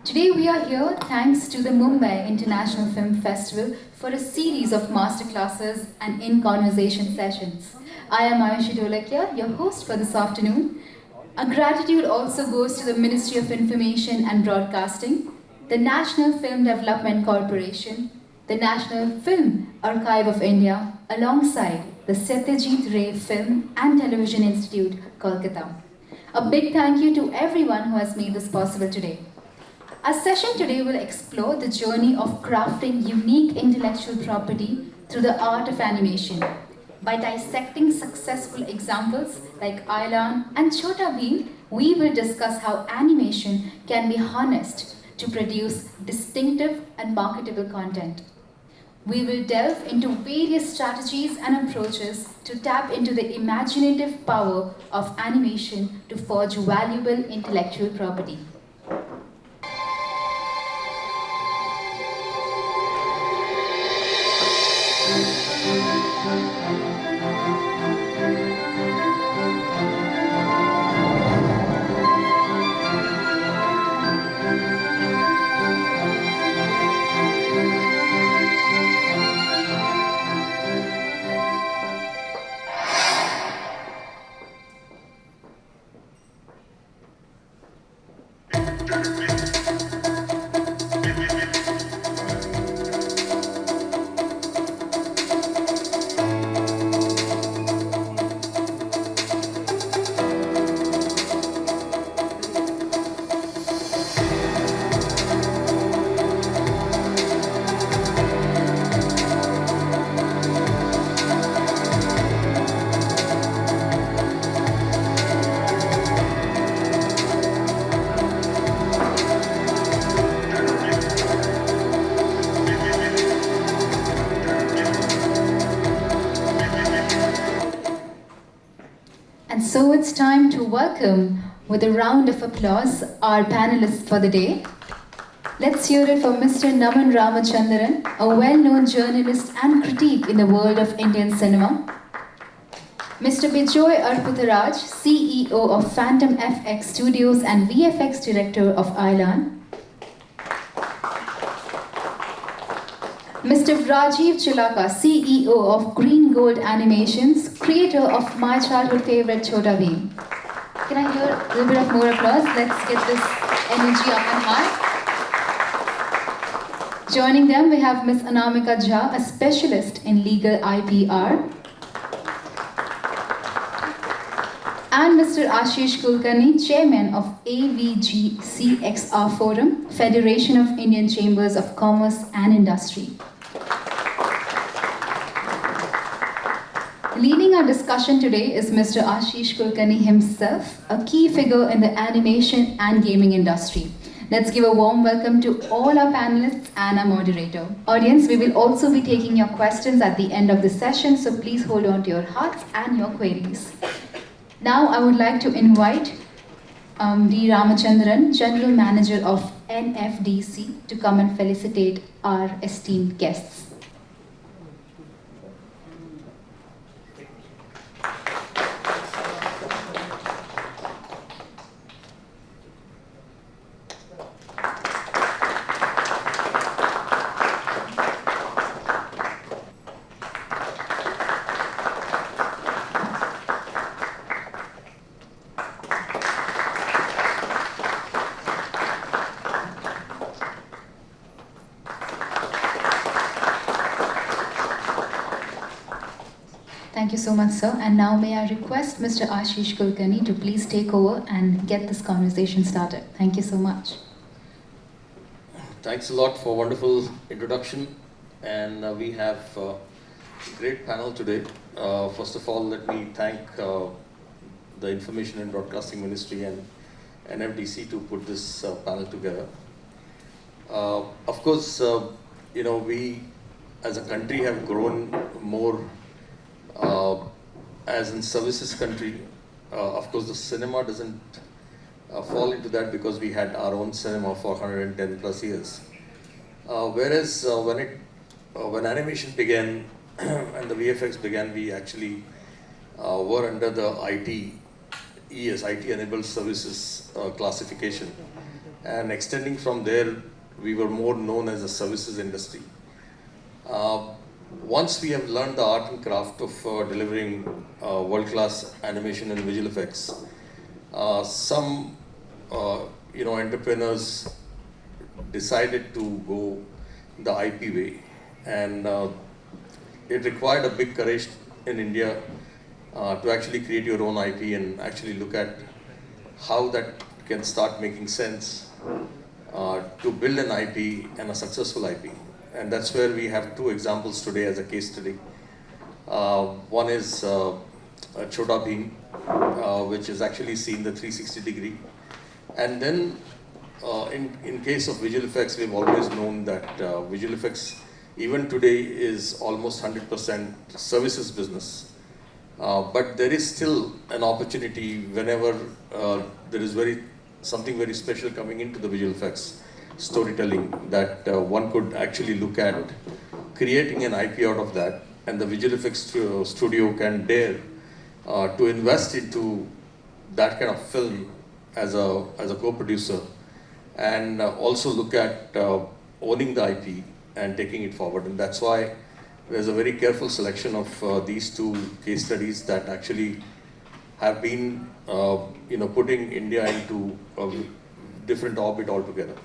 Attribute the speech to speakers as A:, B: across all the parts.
A: Today we are here thanks to the Mumbai International Film Festival for a series of masterclasses and in-conversation sessions. I am Ayushi Dholakia, your host for this afternoon. A gratitude also goes to the Ministry of Information and Broadcasting, the National Film Development Corporation, the National Film Archive of India, alongside the Satyajit Ray Film and Television Institute, Kolkata. A big thank you to everyone who has made this possible today. Our session today will explore the journey of crafting unique intellectual property through the art of animation. By dissecting successful examples like Ailan and Chhota Bheem, we will discuss how animation can be harnessed to produce distinctive and marketable content. We will delve into various strategies and approaches to tap into the imaginative power of animation to forge valuable intellectual property. So it's time to welcome, with a round of applause, our panelists for the day. Let's hear it for Mr. Naman Ramachandran, a well-known journalist and critic in the world of Indian cinema. Mr. Bijoy Arputaraj, CEO of Phantom FX Studios and VFX Director of Ailan. Mr. Rajiv Chilaka, CEO of Green Gold Animations, creator of my childhood favorite Chhota Bheem. Can I hear a little bit of more applause? Let's get this energy up and high. Joining them, we have Ms. Anamika Jha, a specialist in legal IPR. And Mr. Ashish Kulkarni, Chairman of AVG CXR Forum, Federation of Indian Chambers of Commerce and Industry. Leading our discussion today is Mr. Ashish Kulkarni himself, a key figure in the animation and gaming industry. Let's give a warm welcome to all our panelists and our moderator. Audience, we will also be taking your questions at the end of the session, so please hold on to your hearts and your queries. Now I would like to invite D. Ramachandran, General Manager of NFDC, to come and felicitate our esteemed guests. Thank you so much, sir. And now may I request Mr. Ashish Kulkarni to please take over and get this conversation started. Thank you so much.
B: Thanks a lot for a wonderful introduction. And we have a great panel today. First of all, let me thank the Information and Broadcasting Ministry and NFDC to put this panel together. Of course, we as a country have grown more uh, as in services country. Of course, the cinema doesn't fall into that because we had our own cinema for 110 plus years. Whereas when animation began and the VFX began, we actually were under the IT enabled services classification, and extending from there, we were more known as a services industry. Uh, Once we have learned the art and craft of delivering world-class animation and visual effects, some entrepreneurs decided to go the IP way, and it required a big courage in India to actually create your own IP and actually look at how that can start making sense to build an IP and a successful IP. And that's where we have two examples today as a case study. One is Chota Bheem, which is actually seen the 360 degree. And then in case of visual effects, we've always known that visual effects even today is almost 100% services business. But there is still an opportunity whenever there is something very special coming into the visual effects storytelling, that one could actually look at creating an IP out of that, and the visual effects studio can dare to invest into that kind of film as a co-producer, and also look at owning the IP and taking it forward. And that's why there's a very careful selection of these two case studies that actually have been putting India into a different orbit altogether.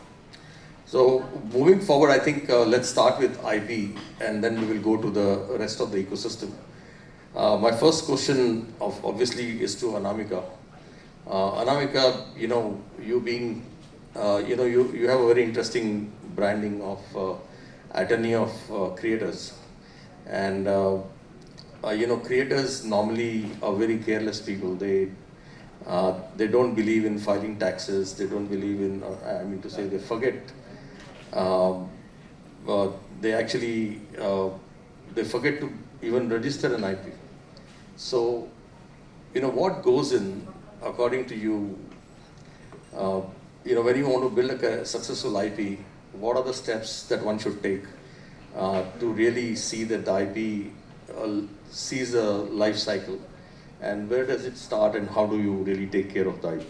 B: So moving forward, I think let's start with IP, and then we will go to the rest of the ecosystem. My first question obviously is to Anamika. Anamika, you being, you have a very interesting branding of attorney of creators. And creators normally are very careless people. They don't believe in filing taxes. They don't believe in, they forget. They actually they forget to even register an IP. So, what goes in, according to you, when you want to build a successful IP, what are the steps that one should take to really see that the IP sees a life cycle, and where does it start, and how do you really take care of the IP?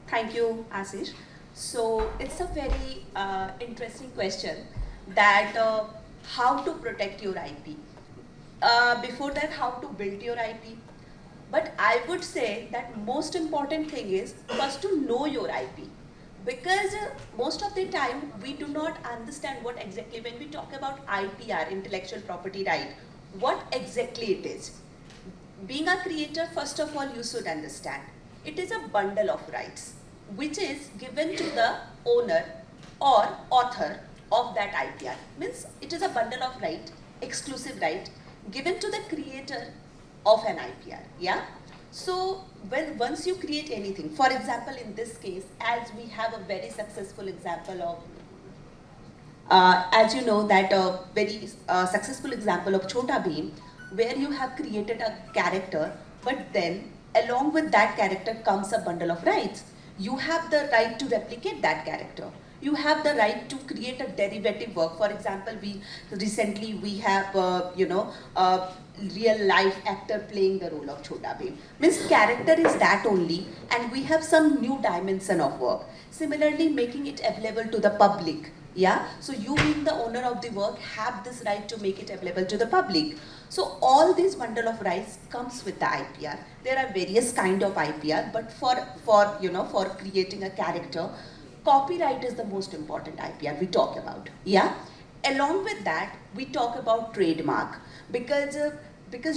C: Thank you, Ashish. So it's a very interesting question that how to protect your IP. Before that, how to build your IP. But I would say that most important thing is first to know your IP. Because most of the time we do not understand what exactly, when we talk about IPR, intellectual property right, what exactly it is. Being a creator, first of all, you should understand. It is a bundle of rights which is given to the owner or author of that IPR. Means it is a bundle of right, exclusive right, given to the creator of an IPR. Yeah. So once you create anything, for example, in this case, as we have a very successful example of, as you know, that a very successful example of Chota Bheem, where you have created a character, but then along with that character comes a bundle of rights. You have the right to replicate that character. You have the right to create a derivative work. For example, we have a real life actor playing the role of Chota Bheem. Means character is that only, and we have some new dimension of work. Similarly, making it available to the public. Yeah, so you being the owner of the work have this right to make it available to the public. So all these bundle of rights comes with the IPR. There are various kind of IPR, but for creating a character, copyright is the most important IPR we talk about. Yeah, along with that we talk about trademark, because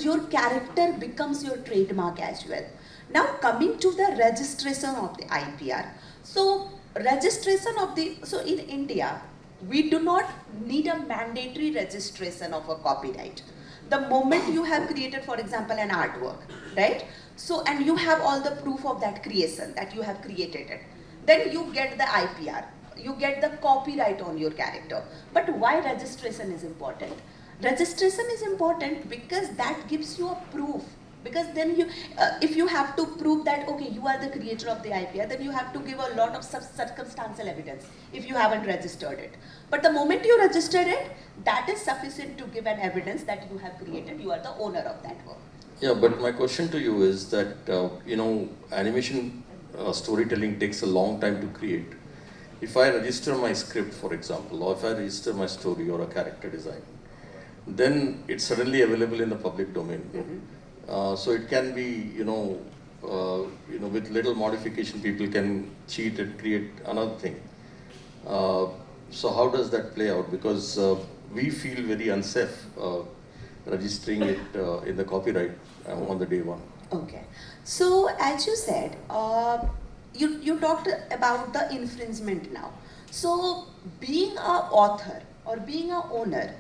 C: your character becomes your trademark as well. Now coming to the registration of the IPR. So in India, we do not need a mandatory registration of a copyright. The moment you have created, for example, an artwork, right? So, and you have all the proof of that creation, that you have created it, then you get the IPR. you get the copyright on your character. But why registration is important? Registration is important because that gives you a proof. Because then you, if you have to prove that, okay, you are the creator of the IPR, then you have to give a lot of circumstantial evidence if you haven't registered it. But the moment you registered it, that is sufficient to give an evidence that you have created, you are the owner of that work.
B: Yeah, but my question to you is that, animation storytelling takes a long time to create. If I register my script, for example, or if I register my story or a character design, then it's suddenly available in the public domain. So it can be, with little modification, people can cheat and create another thing. So how does that play out? Because we feel very unsafe registering it in the copyright on the day one.
C: Okay. So as you said, you talked about the infringement now. So being an author or being an owner,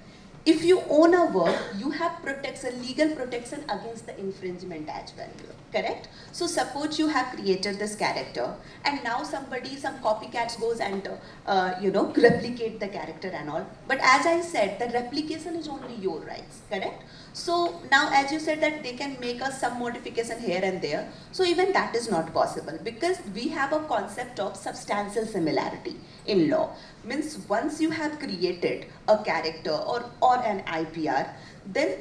C: if you own a work, you have protection, legal protection against the infringement as well, correct? So suppose you have created this character and now some copycats goes and, replicate the character and all. But as I said, the replication is only your rights, correct? So now as you said that they can make some modification here and there. So even that is not possible because we have a concept of substantial similarity in law. Means once you have created a character or an IPR, then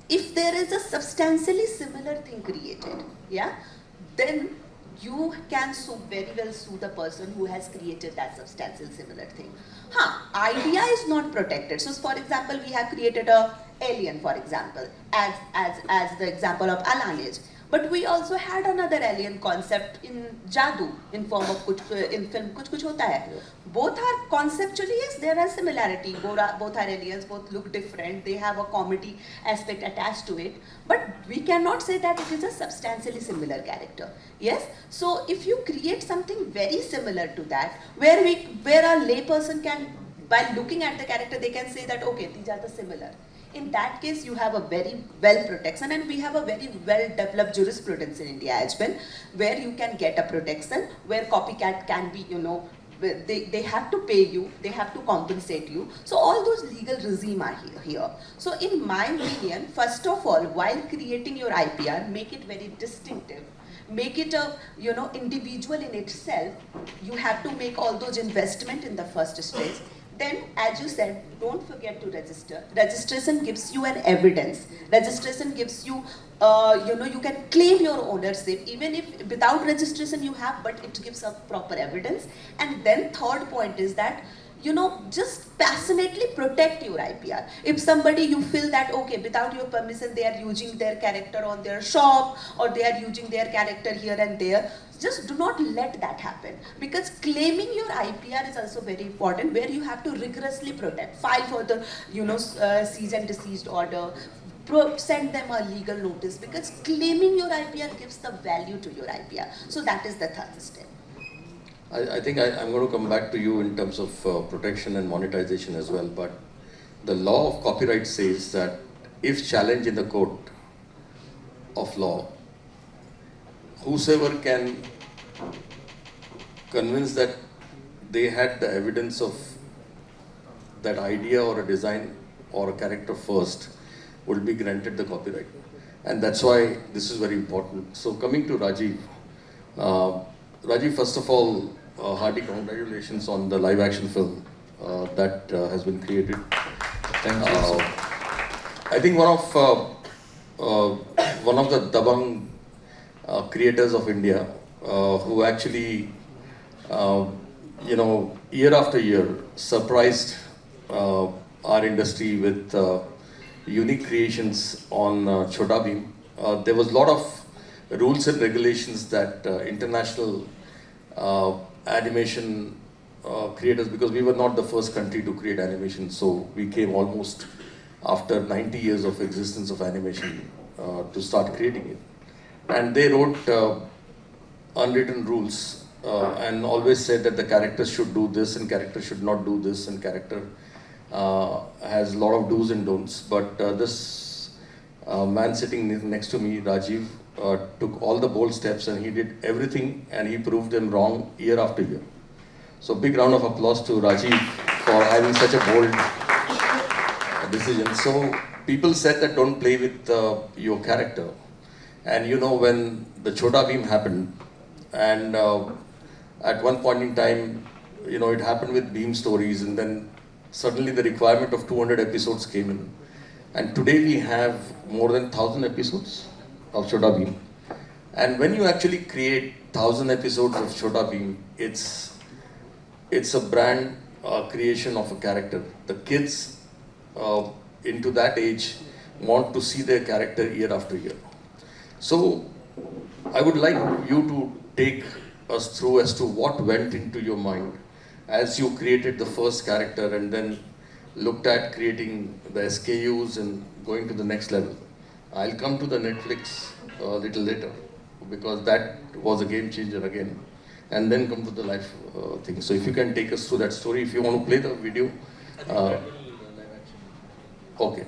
C: if there is a substantially similar thing created, yeah, then you can very well sue the person who has created that substantial similar thing. Idea is not protected. So for example, we have created a alien, for example, as the example of Alanage. But we also had another alien concept in Jadoo, in form of in film Kuch Kuch Hota Hai.
B: Yeah.
C: Both are conceptually, yes, there are similarity. Both are aliens, both look different. They have a comedy aspect attached to it. But we cannot say that it is a substantially similar character. Yes. So if you create something very similar to that, where a layperson can, by looking at the character, they can say that okay, these are the similar. In that case, you have a very well protection, and we have a very well developed jurisprudence in India as well, where you can get a protection, where copycat can be, they have to pay you, they have to compensate you. So all those legal regime are here. So in my opinion, first of all, while creating your IPR, make it very distinctive. Make it a individual in itself. You have to make all those investment in the first stage. Then, as you said, don't forget to register. Registration gives you an evidence. Registration gives you, you can claim your ownership, even if without registration you have, but it gives a proper evidence. And then third point is that, just passionately protect your IPR. If somebody you feel that, okay, without your permission, they are using their character on their shop, or they are using their character here and there, just do not let that happen. Because claiming your IPR is also very important, where you have to rigorously protect, file for the, cease and desist order, send them a legal notice, because claiming your IPR gives the value to your IPR. So that is the third step.
B: I think I'm going to come back to you in terms of protection and monetization as well, but the law of copyright says that if challenged in the court of law, whosoever can convince that they had the evidence of that idea or a design or a character first will be granted the copyright. And that's why this is very important. So coming to Rajiv, Rajiv, first of all, hearty congratulations on the live action film that has been created.
D: Thank you.
B: I think one of the Dabang creators of India who actually, year after year surprised our industry with unique creations on Chhota Bheem. There was a lot of rules and regulations that international animation creators, because we were not the first country to create animation, so we came almost after 90 years of existence of animation to start creating it. And they wrote unwritten rules and always said that the characters should do this and character should not do this, and character has a lot of do's and don'ts. But this man sitting next to me, Rajiv, took all the bold steps and he did everything and he proved them wrong year after year. So big round of applause to Rajiv for having such a bold decision. So people said that don't play with your character. And you know, when the Chota Bheem happened, and at one point in time, you know, it happened with Bheem stories, and then suddenly the requirement of 200 episodes came in. And today we have more than 1,000 episodes of Chota Bheem. And when you actually create 1,000 episodes of Chota Bheem, it's a brand creation of a character. The kids into that age want to see their character year after year. So I would like you to take us through as to what went into your mind as you created the first character and then looked at creating the SKUs and going to the next level. I'll come to the Netflix a little later because that was a game changer again, and then come to the live thing. So if you can take us through that story, if you want to play the video. Okay.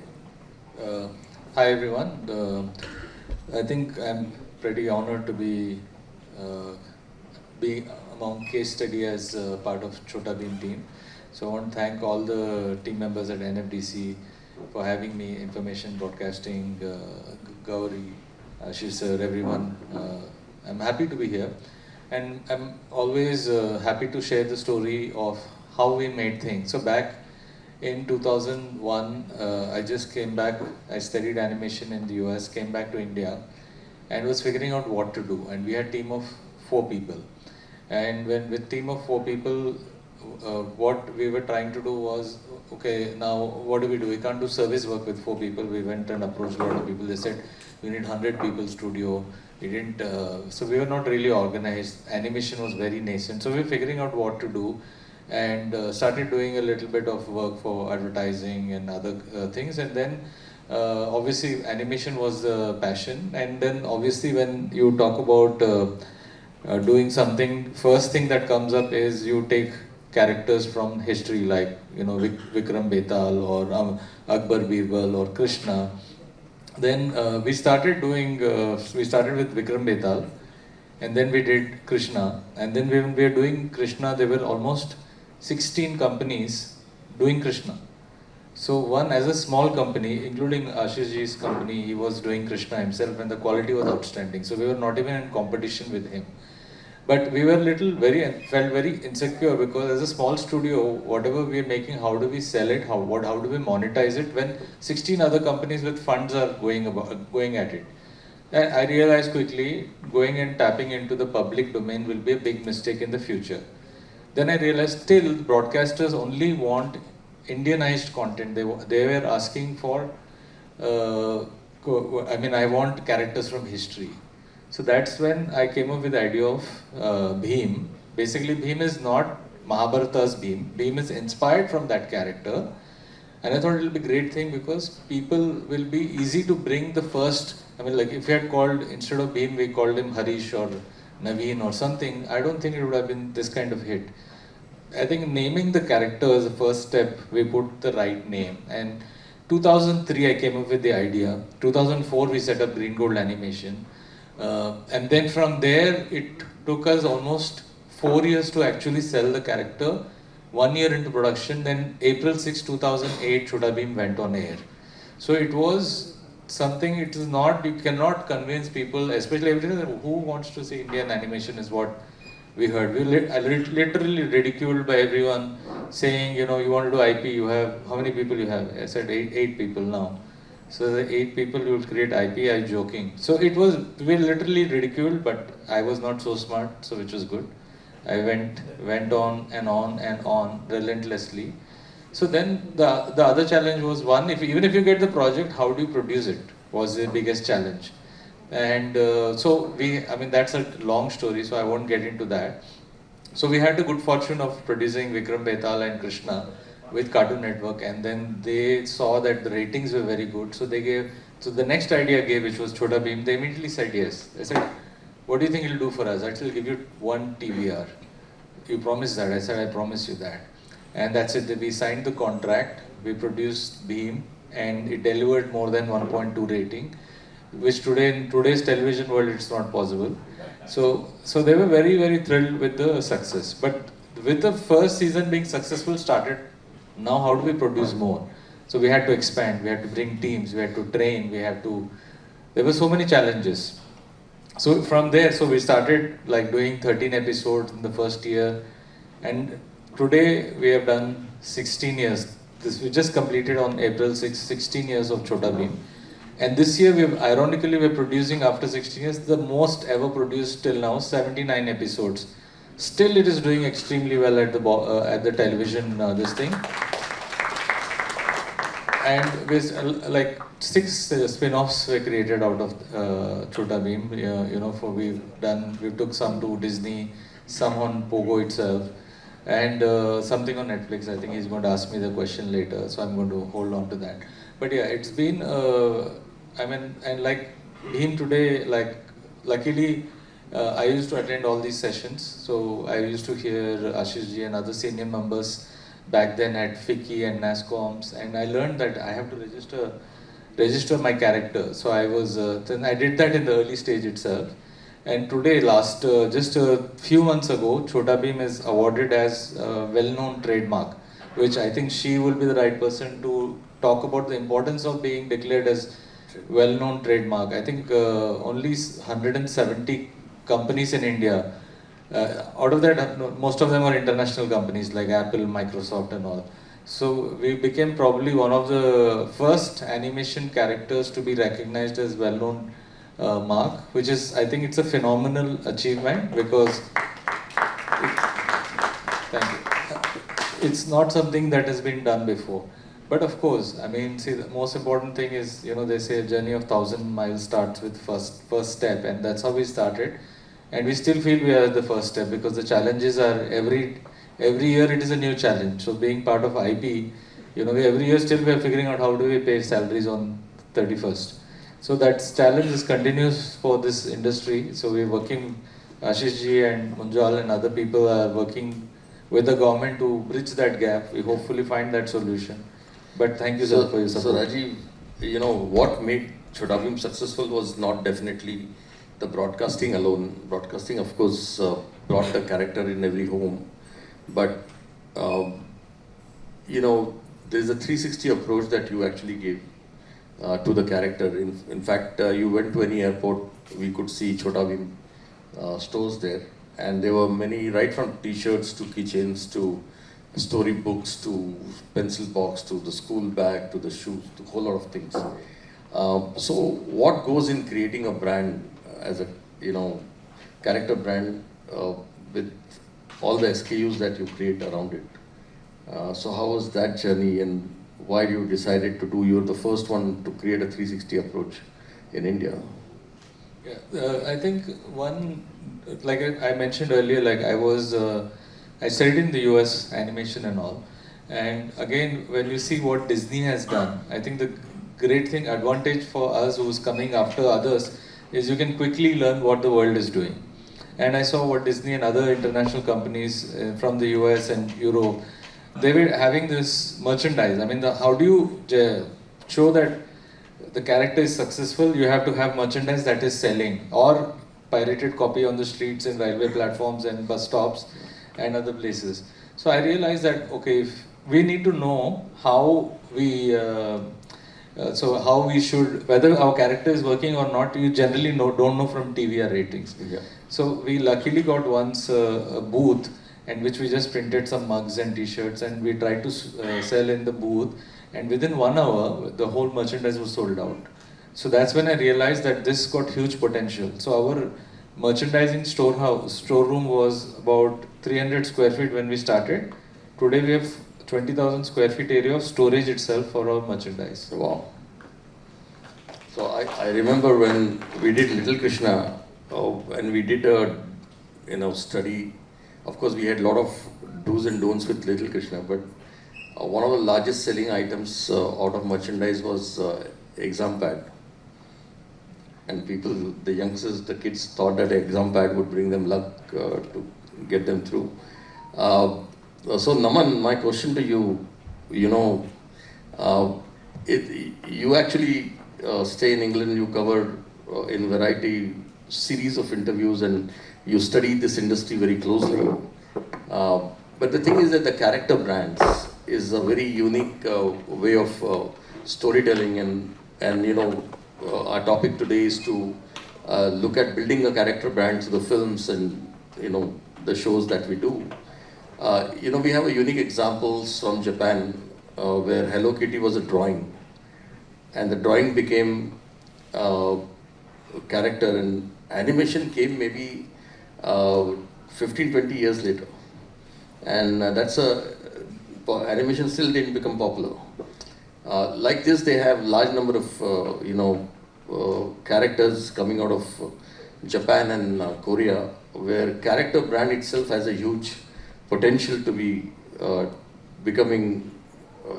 D: Hi everyone. I think I'm pretty honored to be among case study as part of Chota Bheem team. So I want to thank all the team members at NFDC for having me, information broadcasting, Gauri, Ashish sir, everyone. I'm happy to be here, and I'm always happy to share the story of how we made things. So back in 2001, I just came back. I studied animation in the US, came back to India, and was figuring out what to do. And we had a team of 4 people. And when with team of 4 people, what we were trying to do was, okay, now what do? We can't do service work with 4 people. We went and approached a lot of people. They said, we need 100 people studio. We didn't, so we were not really organized. Animation was very nascent. So we were figuring out what to do, and started doing a little bit of work for advertising and other things. And then obviously animation was the passion. And then obviously when you talk about doing something, first thing that comes up is you take characters from history, like, you know, Vikram Betal or Akbar Birbal or Krishna. Then we started doing, we started with Vikram Betal, and then we did Krishna. And then when we were doing Krishna, there were almost 16 companies doing Krishna. So one, as a small company, including Ashish ji's company, he was doing Krishna himself, and the quality was outstanding. So we were not even in competition with him. But we were felt very insecure, because as a small studio, whatever we are making, how do we sell it? How do we monetize it when 16 other companies with funds are going at it? And I realized quickly, going and tapping into the public domain will be a big mistake in the future. Then I realized still broadcasters only want Indianized content. They were asking for, I want characters from history. So that's when I came up with the idea of Bheem. Basically, Bheem is not Mahabharata's Bheem. Bheem is inspired from that character. And I thought it will be a great thing, because people will be easy to bring the first. Like if we had called, instead of Bheem, we called him Harish or Naveen or something, I don't think it would have been this kind of hit. I think naming the character is the first step. We put the right name. And 2003, I came up with the idea. 2004, we set up Green Gold Animation. And then from there, it took us almost 4 years to actually sell the character. 1 year into production, then April 6, 2008, Chota Bheem went on air. So it was something, it is not, you cannot convince people, especially everyone who wants to see Indian animation, is what we heard. We literally ridiculed by everyone, saying, you know, you want to do IP, you have, how many people you have? I said 8 people now. So the 8 people who will create IP, I'm joking. So it was, we literally ridiculed, but I was not so smart, so which was good. I went on and on and on relentlessly. So then the other challenge was, one, even if you get the project, how do you produce it, was the biggest challenge. And so that's a long story, so I won't get into that. So we had the good fortune of producing Vikram Betal and Krishna with Cartoon Network, and then they saw that the ratings were very good, so the next idea I gave, which was Chota Bheem, they immediately said yes. They said, what do you think it'll do for us? I said, I'll give you 1 TVR. You promise that? I said, I promise you that. And that's it. We signed the contract, we produced Bheem, and it delivered more than 1.2 rating, which today, in today's television world, it's not possible. So they were very, very thrilled with the success. But with the first season being successful, started now how do we produce more? So we had to expand, we had to bring teams, we had to train, there were so many challenges. So from there, so we started like doing 13 episodes in the first year, and today we have done 16 years. This we just completed on April 6, 16 years of Chota Bheem. And this year, ironically, we're producing after 16 years the most ever produced till now, 79 episodes. Still, it is doing extremely well at the television. This thing, and with like 6 spin-offs were created out of Chota Bheem. We took some to Disney, some on Pogo itself, and something on Netflix. I think he's going to ask me the question later, so I'm going to hold on to that. But yeah, it's been. And like Bheem today, like luckily, I used to attend all these sessions. So I used to hear Ashish ji and other senior members back then at FICCI and NASCOMs, and I learned that I have to register my character. So then I did that in the early stage itself. And today, just a few months ago, Chota Bheem is awarded as a well-known trademark, which I think she will be the right person to talk about the importance of being declared as well-known trademark. I think only 170 companies in India. Out of that, most of them are international companies like Apple, Microsoft, and all. So we became probably one of the first animation characters to be recognized as well-known mark, which is, I think, it's a phenomenal achievement because thank you. It's not something that has been done before. But of course, I mean, see, the most important thing is, they say a journey of 1,000 miles starts with first step, and that's how we started. And we still feel we are at the first step because the challenges are every year it is a new challenge. So being part of IP, every year still we are figuring out how do we pay salaries on 31st. So that challenge is continuous for this industry. So we're working, Ashish ji and Munjal and other people are working with the government to bridge that gap. We hopefully find that solution. But thank you, sir, for your support.
B: So Rajiv, what made Chota Bheem successful was not definitely the broadcasting alone. Broadcasting, of course, brought the character in every home. But, there's a 360 approach that you actually gave to the character. In fact, you went to any airport, we could see Chota Bheem stores there. And there were many, right from t-shirts to keychains to storybooks to pencil box to the school bag to the shoes, to a whole lot of things. So what goes in creating a brand as a character brand with all the SKUs that you create around it? So how was that journey, and why you decided to you're the first one to create a 360 approach in India?
D: Yeah, I think like I mentioned earlier, like I studied in the US animation and all. And again, when you see what Disney has done, I think the great advantage for us who's coming after others is you can quickly learn what the world is doing. And I saw what Disney and other international companies from the US and Europe, they were having this merchandise. I mean, how do you show that the character is successful? You have to have merchandise that is selling, or pirated copy on the streets and railway platforms and bus stops and other places. So I realized that, okay, if we need to know how we should, whether our character is working or not, you generally don't know from TV or ratings.
B: Yeah.
D: So we luckily got once a booth, and which we just printed some mugs and t-shirts, and we tried to sell in the booth, and within 1 hour the whole merchandise was sold out. So that's when I realized that this got huge potential. So our merchandising storeroom was about 300 square feet when we started. Today we have 20,000 square feet area of storage itself for our merchandise.
B: Wow. So I remember when we did Little Krishna, and we did a study. Of course, we had a lot of do's and don'ts with Little Krishna, but one of the largest selling items out of merchandise was exam pad. And the youngsters, the kids thought that exam pad would bring them luck to get them through. So Naman, my question to you, you actually stay in England, you cover in variety series of interviews, and you study this industry very closely. But the thing is that the character brands is a very unique way of storytelling, and our topic today is to look at building a character brand to the films and the shows that we do. We have a unique examples from Japan where Hello Kitty was a drawing, and the drawing became a character, and animation came maybe 15-20 years later, and animation still didn't become popular. Like this, they have large number of characters coming out of Japan and Korea, where character brand itself has a huge potential to be becoming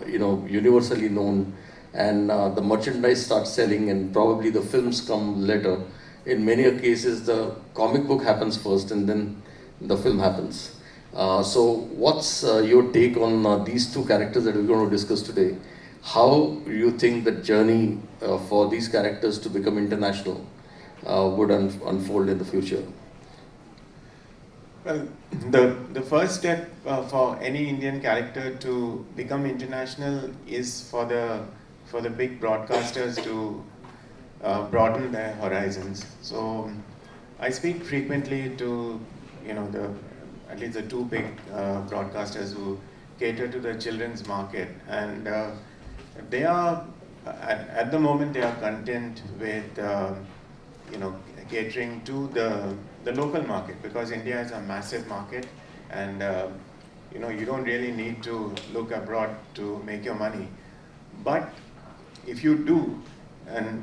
B: universally known, and the merchandise starts selling, and probably the films come later. In many cases, the comic book happens first, and then the film happens. So what's your take on these two characters that we're going to discuss today? How do you think the journey for these characters to become international would unfold in the future?
E: Well, the first step for any Indian character to become international is for the big broadcasters to broaden their horizons. So I speak frequently to at least the two big broadcasters who cater to the children's market, and they are at the moment they are content with catering to the local market, because India is a massive market, and you don't really need to look abroad to make your money. But if you do, and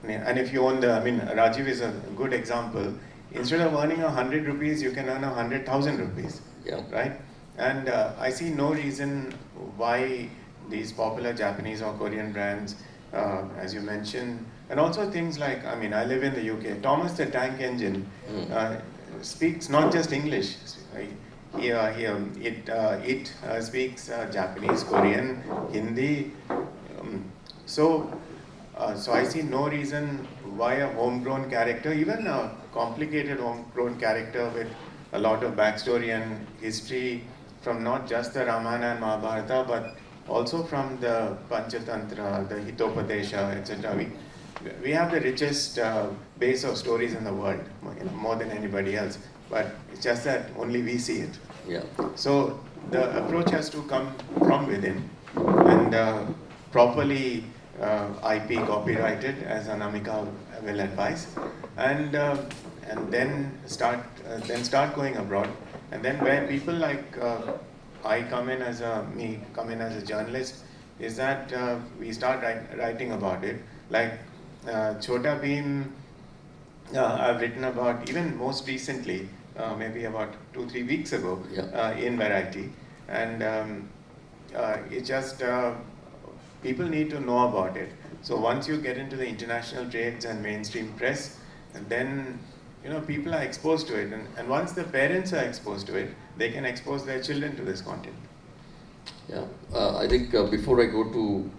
E: if you own Rajiv is a good example. Instead of earning 100 rupees, you can earn 100,000 rupees,
B: Yeah.
E: right? And I see no reason why these popular Japanese or Korean brands, as you mentioned, and also things like, I live in the UK. Thomas the Tank Engine speaks not just English. It speaks Japanese, Korean, Hindi. So I see no reason why a homegrown character, even a complicated homegrown character with a lot of backstory and history from not just the Ramayana and Mahabharata, but also from the Panchatantra, the Hitopadesha, etc. We have the richest base of stories in the world, more than anybody else. But it's just that only we see it.
B: Yeah.
E: So the approach has to come from within, and properly IP copyrighted, as Anamika will advise, and then start going abroad, and then where people like I come in as a journalist, is that we start writing about it. Like Chota Bheem, I've written about even most recently, maybe about 2-3 weeks ago, in Variety, and it just people need to know about it. So once you get into the international trades and mainstream press, and then people are exposed to it, and once the parents are exposed to it, they can expose their children to this content.
B: Yeah, I think before I go to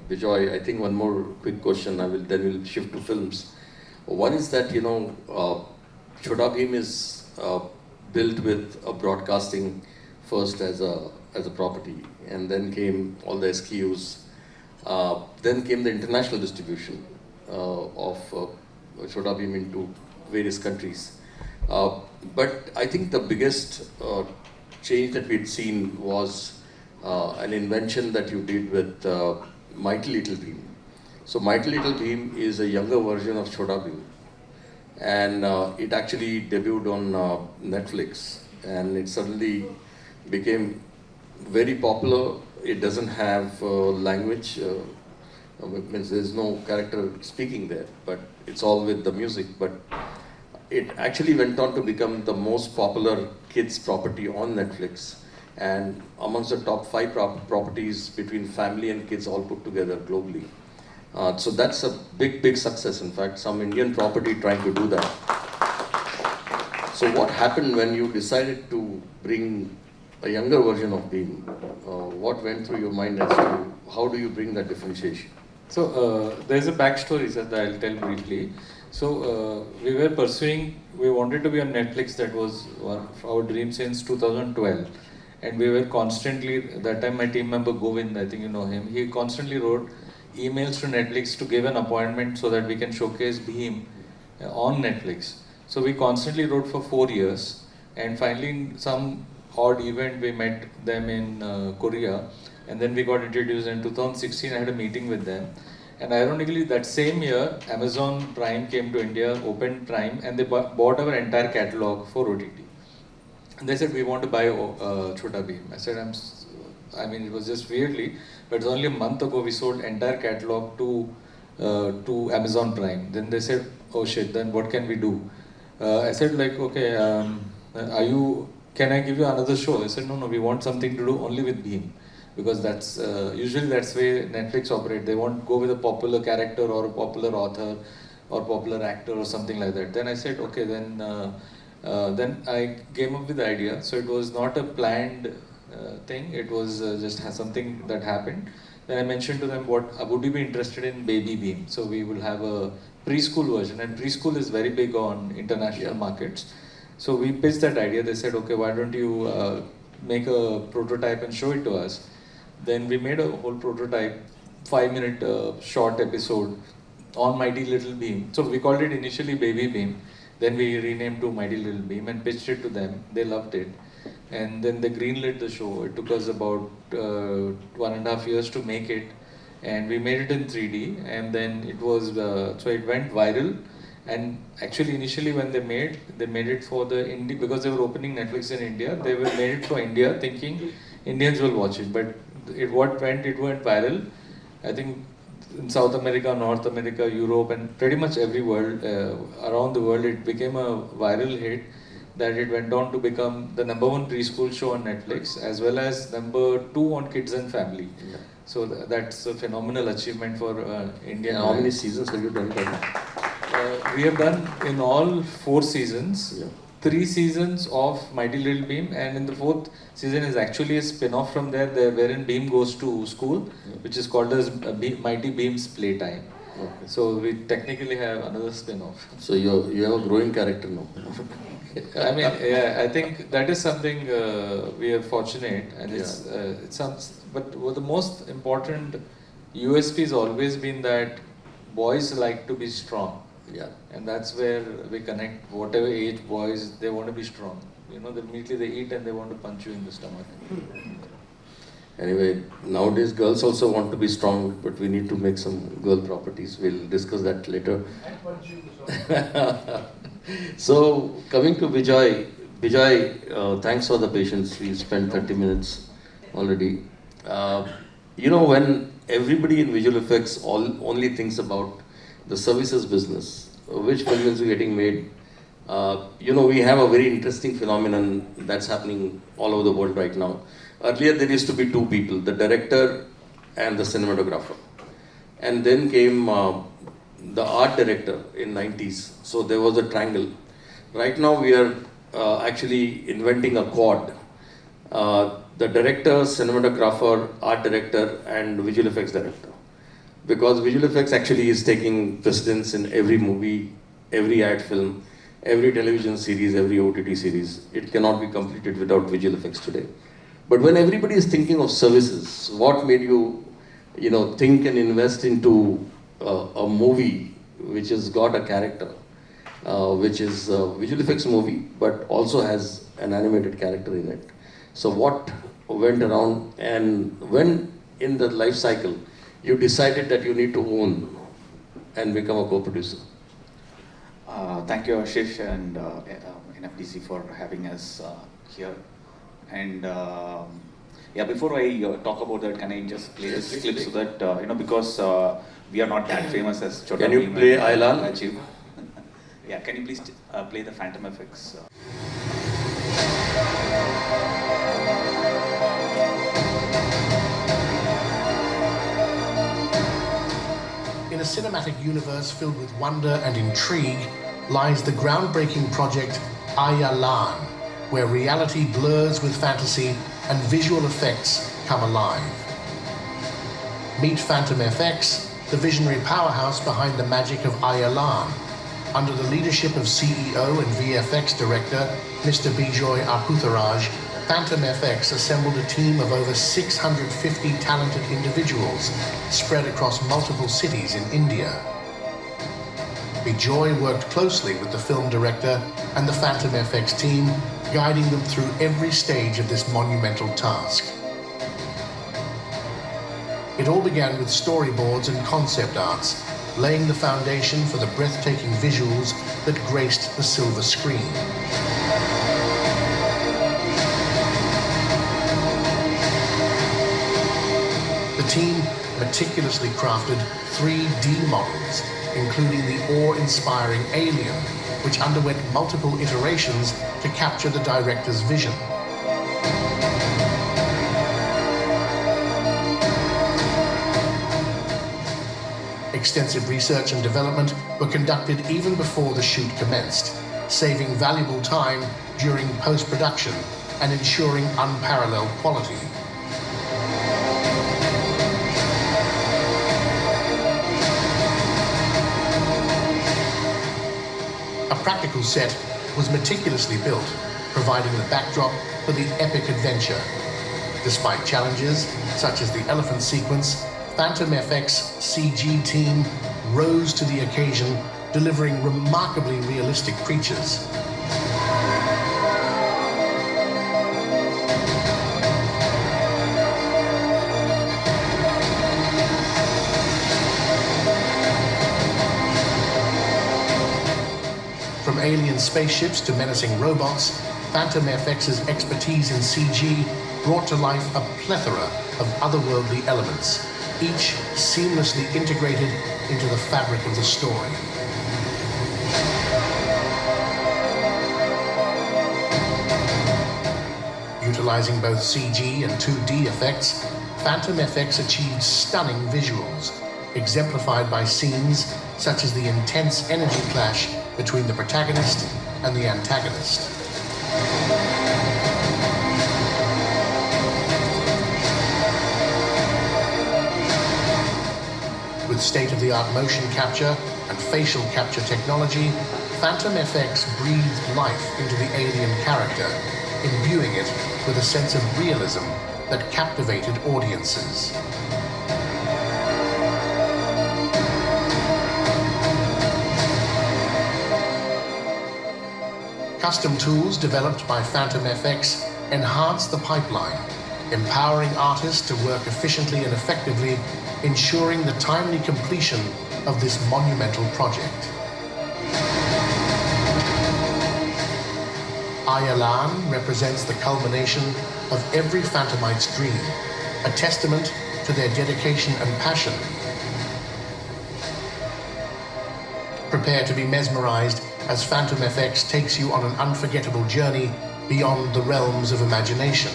B: Vijay, I think one more quick question. Then we'll shift to films. One is that Chota Bheem is built with a broadcasting first as a property, and then came all the SKUs. Then came the international distribution of Chota Bheem into various countries. But I think the biggest change that we'd seen was an invention that you did with Mighty Little Bheem. So Mighty Little Bheem is a younger version of Chota Bheem, and it actually debuted on Netflix, and it suddenly became very popular. It doesn't have language, means there's no character speaking there, but it's all with the music. But it actually went on to become the most popular kids property on Netflix, and amongst the top 5 properties between family and kids all put together globally. So that's a big success. In fact, some Indian property trying to do that. So what happened when you decided to bring a younger version of Bheem? What went through your mind as to how do you bring that differentiation?
D: So there's a backstory that I'll tell briefly. So we were pursuing, we wanted to be on Netflix, that was one of our dream since 2012. And we were constantly, that time my team member Govind, I think you know him, he constantly wrote emails to Netflix to give an appointment so that we can showcase Bheem on Netflix. So we constantly wrote for 4 years, and finally in some odd event we met them in Korea, and then we got introduced. In 2016 I had a meeting with them, and ironically that same year Amazon Prime came to India, opened Prime, and they bought our entire catalog for OTT. And they said, we want to buy Chhota Bheem. I said, I mean, it was just weirdly, but it's only a month ago we sold entire catalog to Amazon Prime. Then they said, oh shit, then what can we do? I said like, okay, can I give you another show? I said, no, we want something to do only with Bheem. Because that's, usually that's the way Netflix operate. They won't go with a popular character or a popular author or popular actor or something like that. Then I said, okay, then I came up with the idea. So it was not a planned thing. It was just something that happened. Then I mentioned to them, would you be interested in Baby Bheem? So we will have a preschool version, and preschool is very big on international markets. So we pitched that idea. They said, okay, why don't you make a prototype and show it to us? Then we made a whole prototype, 5-minute short episode on Mighty Little Bheem. So we called it initially Baby Bheem. Then we renamed to Mighty Little Bheem and pitched it to them. They loved it. And then they greenlit the show. It took us about 1.5 years to make it. And we made it in 3D. And then it was, so it went viral. And actually initially when they made it for the India, because they were opening Netflix in India, they made it for India thinking Indians will watch it. But it went viral. I think in South America, North America, Europe, and pretty much every world, around the world, it became a viral hit that it went on to become the #1 preschool show on Netflix, as well as #2 on Kids and Family. Yeah. So that's a phenomenal achievement for Indian.
B: And how many seasons have you done?
D: We have done in all 4 seasons. Yeah. 3 seasons of Mighty Little Bheem, and in the 4th season is actually a spin-off from there wherein Bheem goes to school, which is called as Mighty Bheem's Playtime. Okay. So we technically have another spin-off.
B: So you have a growing character now.
D: I mean, yeah, I think that is something we are fortunate, and but the most important USP has always been that boys like to be strong. Yeah, and that's where we connect. Whatever age boys, they want to be strong. You know, immediately they eat and they want to punch you in the stomach.
B: Anyway, nowadays girls also want to be strong, but we need to make some girl properties. We'll discuss that later. So, coming to Vijay, thanks for the patience. We spent 30 minutes already. You know, when everybody in visual effects only thinks about the services business, which films are getting made. You know, we have a very interesting phenomenon that's happening all over the world right now. Earlier there used to be 2 people, the director and the cinematographer. And then came the art director in 90s. So there was a triangle. Right now we are actually inventing a quad. The director, cinematographer, art director, and visual effects director. Because visual effects actually is taking precedence in every movie, every ad film, every television series, every OTT series. It cannot be completed without visual effects today. But when everybody is thinking of services, what made you, think and invest into a movie which has got a character, which is a visual effects movie, but also has an animated character in it? So what went around, and when in the life cycle you decided that you need to own and become a co-producer?
F: Thank you, Ashish, and NFDC for having us here. And before I talk about that, can I just play this clip so that, because we are not that famous as Chhota Bheem.
B: Can you play Ailan?
F: Yeah, can you please play the Phantom Effects?
G: In a cinematic universe filled with wonder and intrigue lies the groundbreaking project Ayalan, where reality blurs with fantasy and visual effects come alive. Meet Phantom FX, the visionary powerhouse behind the magic of Ayalan, Under the leadership of CEO and VFX director, Mr. Bijoy Aputharaj, Phantom FX assembled a team of over 650 talented individuals spread across multiple cities in India. Bijoy worked closely with the film director and the Phantom FX team, guiding them through every stage of this monumental task. It all began with storyboards and concept arts, laying the foundation for the breathtaking visuals that graced the silver screen. The team meticulously crafted 3D models, including the awe-inspiring alien, which underwent multiple iterations to capture the director's vision. Extensive research and development were conducted even before the shoot commenced, saving valuable time during post-production and ensuring unparalleled quality. A practical set was meticulously built, providing the backdrop for the epic adventure. Despite challenges such as the elephant sequence, Phantom FX CG team rose to the occasion, delivering remarkably realistic creatures. From alien spaceships to menacing robots, Phantom FX's expertise in CG brought to life a plethora of otherworldly elements, each seamlessly integrated into the fabric of the story. Utilizing both CG and 2D effects, Phantom FX achieved stunning visuals, exemplified by scenes such as the intense energy clash between the protagonist and the antagonist. With state-of-the-art motion capture and facial capture technology, Phantom FX breathed life into the alien character, imbuing it with a sense of realism that captivated audiences. Custom tools developed by Phantom FX enhance the pipeline, empowering artists to work efficiently and effectively, ensuring the timely completion of this monumental project. Ayalan represents the culmination of every Phantomite's dream, a testament to their dedication and passion. Prepare to be mesmerized as Phantom FX takes you on an unforgettable journey beyond the realms of imagination.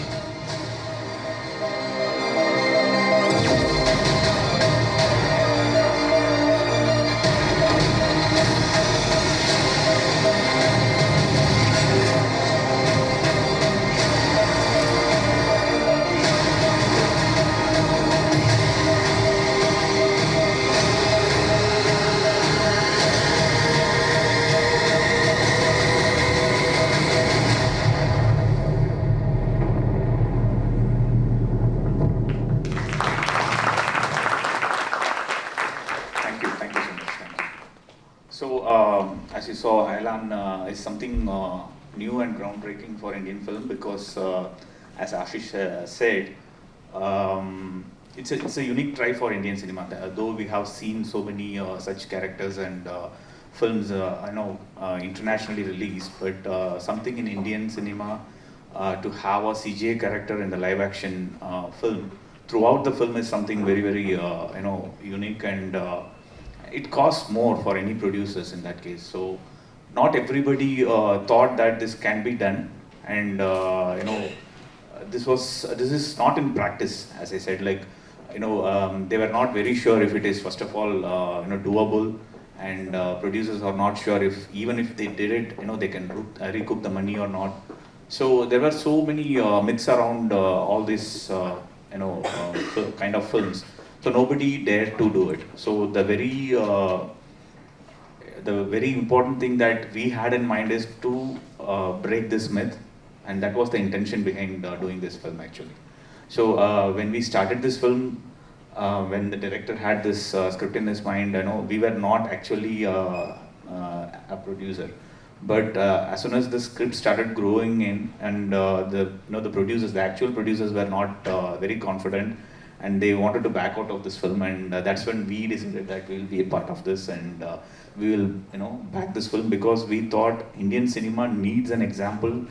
F: As you saw, Ayalan is something new and groundbreaking for Indian film because, as Ashish said, it's a unique try for Indian cinema. Though we have seen so many such characters and films, internationally released, but something in Indian cinema to have a CGI character in the live-action film throughout the film is something very, very unique, and it costs more for any producers in that case. So not everybody thought that this can be done, and this is not in practice, as I said. They were not very sure if it is, first of all, doable, and producers are not sure if even if they did it, they can recoup the money or not. So there were so many myths around all this kind of films. So nobody dared to do it. So the the very important thing that we had in mind is to break this myth, and that was the intention behind doing this film actually. So when we started this film, when the director had this script in his mind, we were not actually a producer. But as soon as the script started growing in, and the producers, the actual producers, were not very confident, and they wanted to back out of this film, and that's when we decided that we will be a part of this, and we will back this film, because we thought Indian cinema needs an example,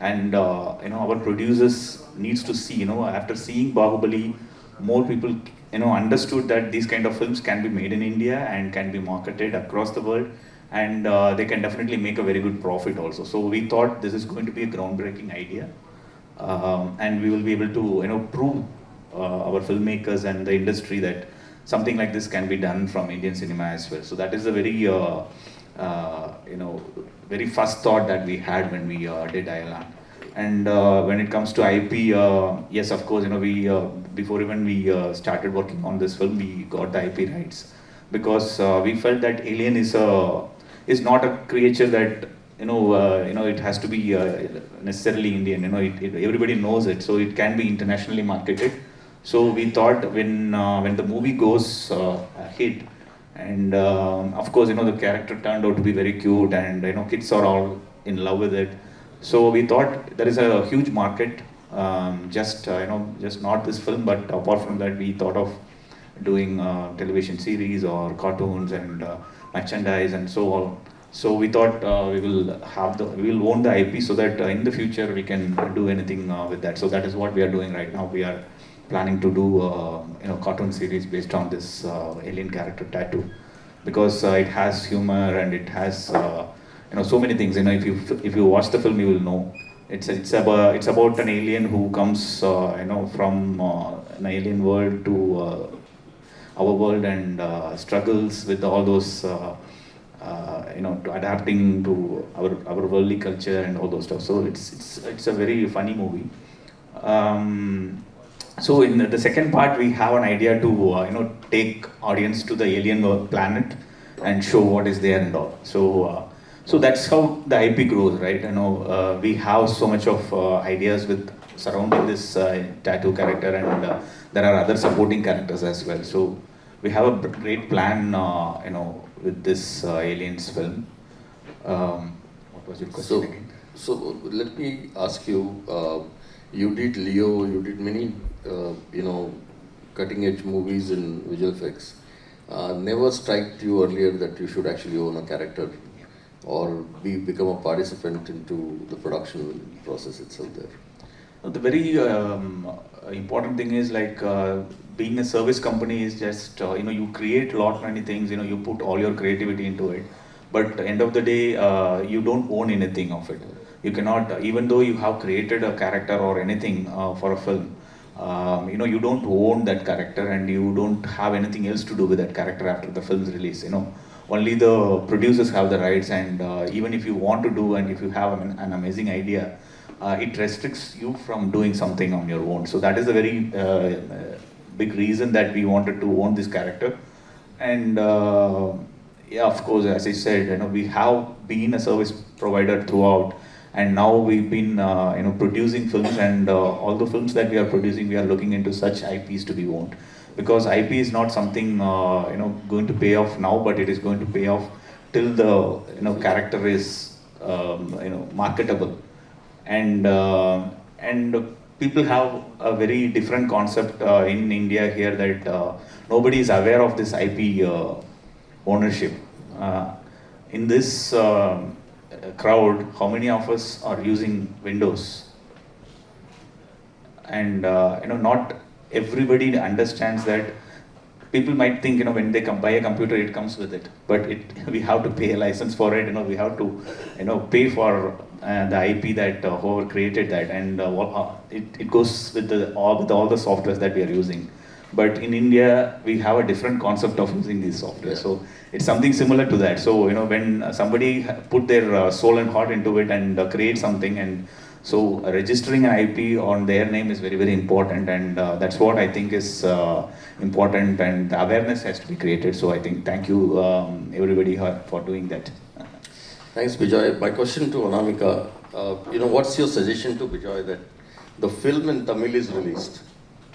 F: and our producers needs to see, after seeing Bahubali, more people understood that these kind of films can be made in India and can be marketed across the world, and they can definitely make a very good profit also. So we thought this is going to be a groundbreaking idea, and we will be able to prove our filmmakers and the industry that something like this can be done from Indian cinema as well. So that is a very very first thought that we had when we did Ayalan. And when it comes to IP, yes, of course, we before even we started working on this film, we got the IP rights, because we felt that Alien is not a creature that it has to be necessarily Indian. Everybody knows it, so it can be internationally marketed. So we thought when the movie goes hit, and of course the character turned out to be very cute, and kids are all in love with it. So we thought there is a huge market, just not this film, but apart from that, we thought of doing television series or cartoons and merchandise and so on. So we thought we will own the IP, so that in the future we can do anything with that. So that is what we are doing right now. We are planning to do cartoon series based on this alien character Tattoo, because it has humor and it has so many things. If you watch the film, you will know it's about an alien who comes from an alien world to our world, and struggles with all those to adapting to our worldly culture and all those stuff. So it's a very funny movie. So in the second part, we have an idea to take audience to the alien planet and show what is there and all. So that's how the IP grows, right? We have so much of ideas with surrounding this Tattoo character, and there are other supporting characters as well. So we have a great plan, with this aliens film. What was your question again?
B: So let me ask you. You did Leo. You did many, cutting-edge movies in visual effects. Never struck you earlier that you should actually own a character, or become a participant into the production process itself there?
F: The very important thing is being a service company is just you create many things, you put all your creativity into it, but at the end of the day you don't own anything of it. You cannot, even though you have created a character or anything for a film, you don't own that character, and you don't have anything else to do with that character after the film's release. Only the producers have the rights, and even if you want to do, and if you have an amazing idea, it restricts you from doing something on your own. So that is a very big reason that we wanted to own this character. And yeah, of course, as I said, we have been a service provider throughout, and now we've been producing films, and all the films that we are producing, we are looking into such IPs to be owned, because IP is not something going to pay off now, but it is going to pay off till the character is marketable. And people have a very different concept in India here, that nobody is aware of this IP ownership. In this crowd, how many of us are using Windows? And not everybody understands that. People might think, when they buy a computer, it comes with it, but we have to pay a license for it. We have to pay for the IP that whoever created that, and it goes with all the softwares that we are using. But in India, we have a different concept of using these software. Yeah. So it's something similar to that. So when somebody put their soul and heart into it and create something, and So registering an IP on their name is very, very important, and that's what I think is important, and the awareness has to be created. So I think thank you everybody for doing that.
B: Thanks, Bijoy. My question to Anamika, what's your suggestion to Bijoy that the film in Tamil is released?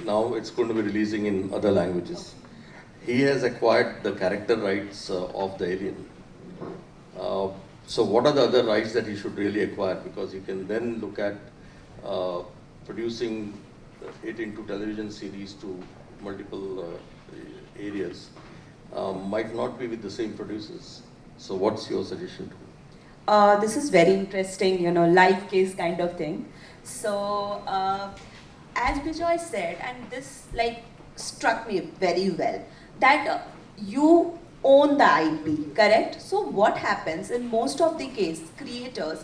B: Now it's going to be releasing in other languages. He has acquired the character rights of the alien. So what are the other rights that he should really acquire? Because you can then look at producing it into television series to multiple areas. Might not be with the same producers. So what's your suggestion to him?
C: This is very interesting, live case kind of thing. So, as Bijoy said, and this struck me very well, that you own the IP, correct? So what happens in most of the case, creators,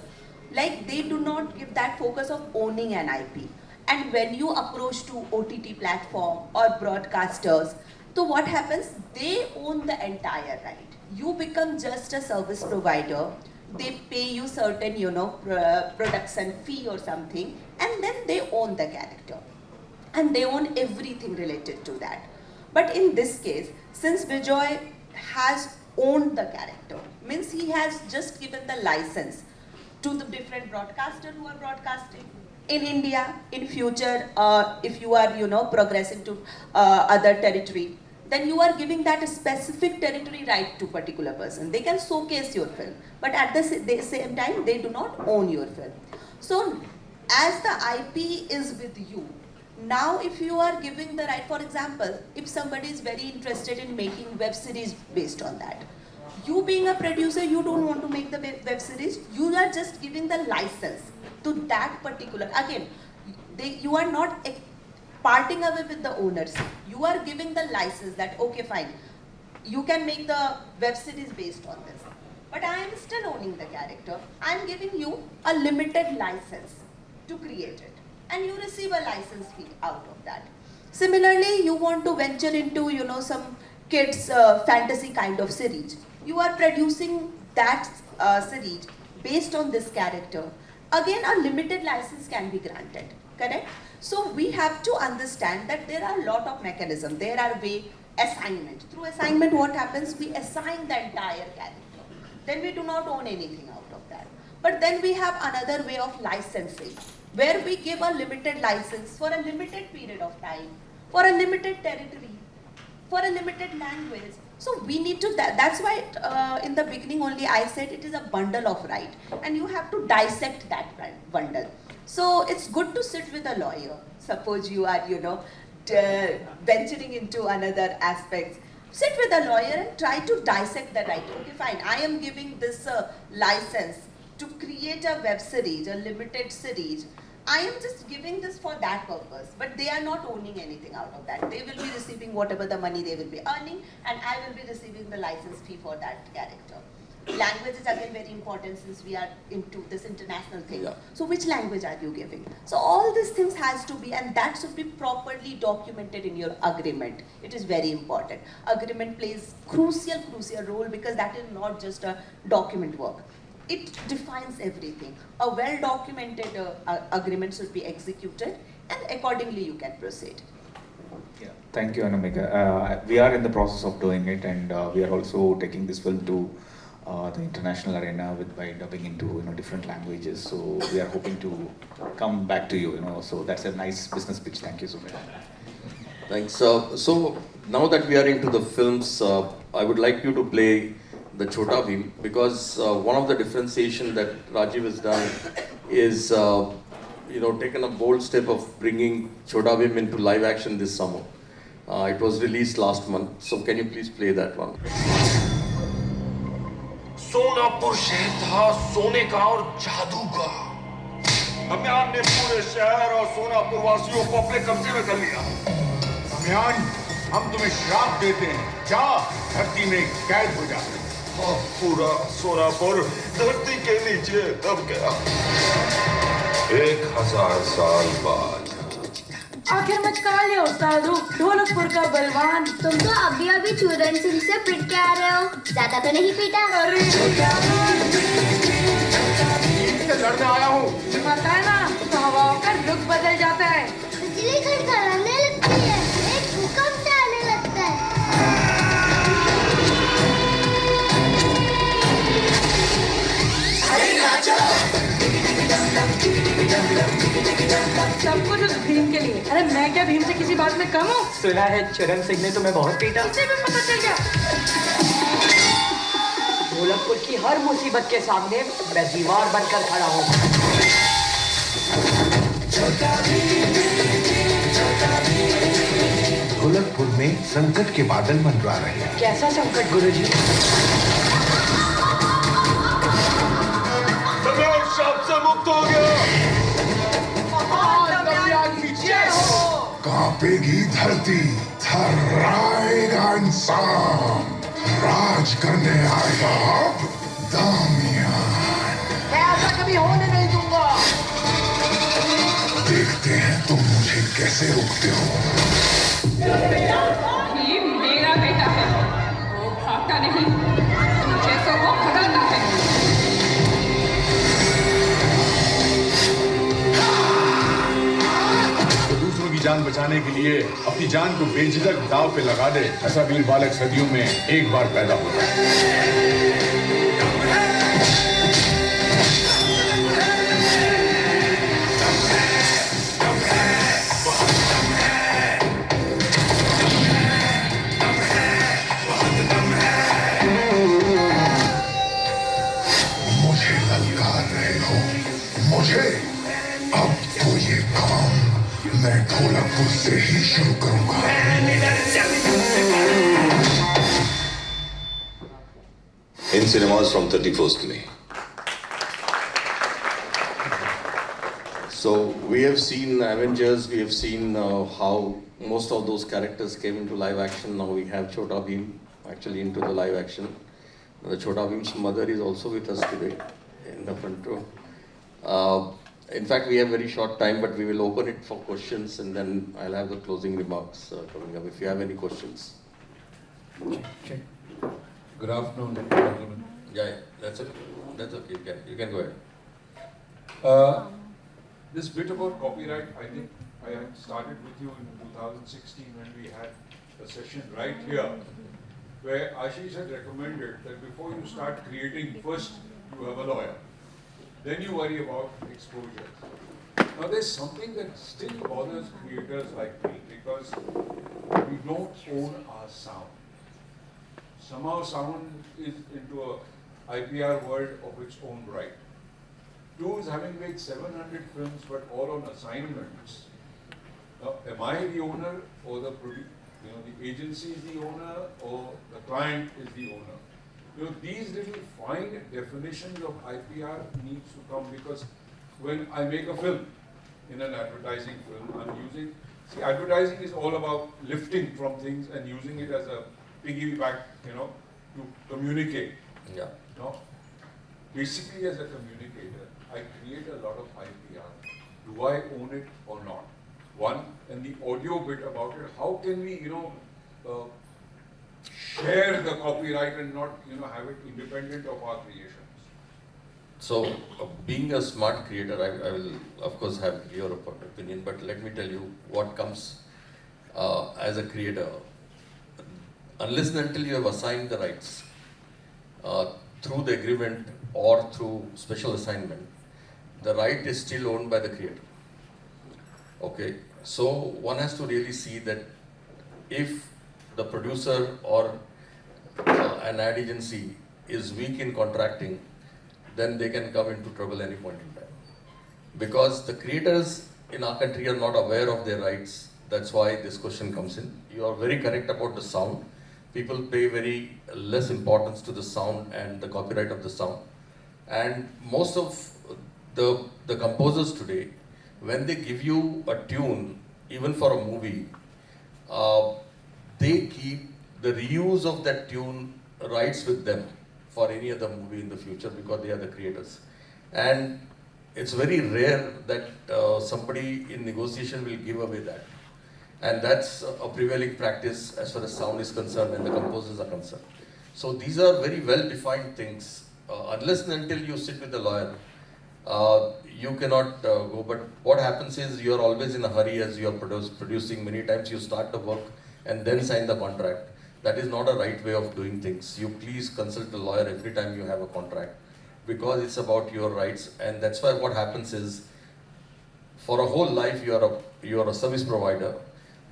C: they do not give that focus of owning an IP. And when you approach to OTT platform or broadcasters, so what happens? They own the entire right. You become just a service provider. They pay you certain, production fee or something, and then they own the character. And they own everything related to that. But in this case, since Bijoy has owned the character, means he has just given the license to the different broadcasters who are broadcasting. In India, in future, if you are, progressing to other territory, then you are giving that a specific territory right to particular person. They can showcase your film, but at the same time, they do not own your film. So, as the IP is with you, now if you are giving the right, for example, if somebody is very interested in making web series based on that, you being a producer, you don't want to make the web series, you are just giving the license to that particular, again, you are not parting away with the ownership. You are giving the license that, okay, fine, you can make the web series based on this. But I am still owning the character. I am giving you a limited license to create it. And you receive a license fee out of that. Similarly, you want to venture into, some kids fantasy kind of series. You are producing that series based on this character. Again, a limited license can be granted, correct? So we have to understand that there are a lot of mechanisms. There are assignment. Through assignment, what happens? We assign the entire character. Then we do not own anything out of that. But then we have another way of licensing, where we give a limited license for a limited period of time, for a limited territory, for a limited language. So we need to, that's why in the beginning only I said it is a bundle of right, and you have to dissect that bundle. So it's good to sit with a lawyer. Suppose you are, venturing into another aspect. Sit with a lawyer and try to dissect the right. Okay, fine, I am giving this license to create a web series, a limited series. I am just giving this for that purpose, but they are not owning anything out of that. They will be receiving whatever the money they will be earning, and I will be receiving the license fee for that character. Language is again very important since we are into this international thing.
B: Yeah.
C: So which language are you giving? So all these things has to be, and that should be properly documented in your agreement. It is very important. Agreement plays crucial role, because that is not just a document work. It defines everything. A well-documented agreement should be executed, and accordingly you can proceed.
F: Yeah, thank you, Anamika. We are in the process of doing it, and we are also taking this film to the international arena by dubbing into different languages. So we are hoping to come back to you. So that's a nice business pitch. Thank you so much.
B: Thanks. So now that we are into the films, I would like you to play the Chota Bheem, because one of the differentiation that Rajiv has done is taken a bold step of bringing Chota Bheem into live action this summer. It was released last month. So can you please play that one?
H: Sonapur शहर था सोने का और जादू का। दमयान ने पूरे शहर और सोनापुर वासियों को अपने कब्जे में कर लिया।
I: दमयान, हम तुम्हें श्राप देते हैं, जा धरती में कैद हो जा।
H: और पूरा सोनापुर धरती के नीचे दब गया। 1000 साल बाद।
J: आखिर मचका लिया उस्तादू, ढोलकपुर का बलवान।
K: तुम तो अभी चूरन सिंह से पिट के आ रहे हो, ज्यादा तो नहीं पीटा?
I: अरे लड़ने आया हूँ।
J: पता है ना, हवाओं का रुख बदल जाता है।
K: बिजली खड़खड़ाने लगती है, एक भूकंप से आने लगता है।
J: सब कुछ उस भीम के लिए। अरे मैं क्या भीम से किसी बात में कम हूँ?
L: सुना है चरण सिंह ने तुम्हें बहुत पीटा।
J: उसे भी पता चल गया।
L: ढोलकपुर की हर मुसीबत के सामने मैं दीवार बनकर खड़ा हूँ।
I: ढोलकपुर में संकट के बादल मंडरा रहे हैं।
L: कैसा संकट गुरुजी?
H: शाप से मुक्त हो गया।
I: कांपेगी धरती, थर्राएगा इंसान, राज करने आएगा अब दामियान।
L: मैं ऐसा कभी होने नहीं दूंगा।
I: देखते हैं तुम मुझे कैसे रोकते हो।
J: ये मेरा बेटा है, वो भागता नहीं, जैसे वो भगाता है।
I: दूसरों की जान बचाने के लिए अपनी जान को बेझिझक दांव पे लगा दे, ऐसा वीर बालक सदियों में एक बार पैदा होता है। मुझे ललकार रहे हो, मुझे? अब तो ये काम मैं ढोलकपुर से ही शुरू करूंगा।
H: In cinemas from 31st May.
B: So we have seen Avengers, we have seen how most of those characters came into live action. Now we have Chota Bheem actually into the live action. The Chota Bheem's mother is also with us today in the front row. In fact, we have very short time, but we will open it for questions and then I'll have the closing remarks coming up if you have any questions.
M: Good afternoon, gentlemen.
B: Yeah, that's okay. You can go ahead.
M: This bit about copyright, I think I had started with you in 2016 when we had a session right here where Ashish had recommended that before you start creating, first you have a lawyer. Then you worry about exposure. Now there's something that still bothers creators like me because we don't own our sound. Somehow sound is into a IPR world of its own right. Two is having made 700 films but all on assignments. Now am I the owner or the agency is the owner or the client is the owner? These little fine definitions of IPR needs to come because when I make a film, in an advertising film, I'm using, advertising is all about lifting from things and using it as a piggyback, to communicate.
B: Yeah.
M: No? Basically as a communicator, I create a lot of IPR. Do I own it or not? One, and the audio bit about it, how can we, share the copyright and not, have it independent of our creations?
B: So, being a smart creator, I will of course have your opinion, but let me tell you what comes as a creator. Unless and until you have assigned the rights through the agreement or through special assignment, the right is still owned by the creator. Okay, so one has to really see that if the producer or an ad agency is weak in contracting, then they can come into trouble any point in time. Because the creators in our country are not aware of their rights. That's why this question comes in. You are very correct about the sound. People pay very less importance to the sound and the copyright of the sound. And most of the composers today, when they give you a tune, even for a movie, they keep the reuse of that tune rights with them for any other movie in the future because they are the creators. And it's very rare that somebody in negotiation will give away that. And that's a prevailing practice as far as sound is concerned and the composers are concerned. So these are very well defined things. Unless and until you sit with a lawyer, you cannot go. But what happens is you are always in a hurry as you are producing. Many times you start the work and then sign the contract. That is not a right way of doing things. You please consult a lawyer every time you have a contract, because it's about your rights. And that's why what happens is, for a whole life you are a service provider,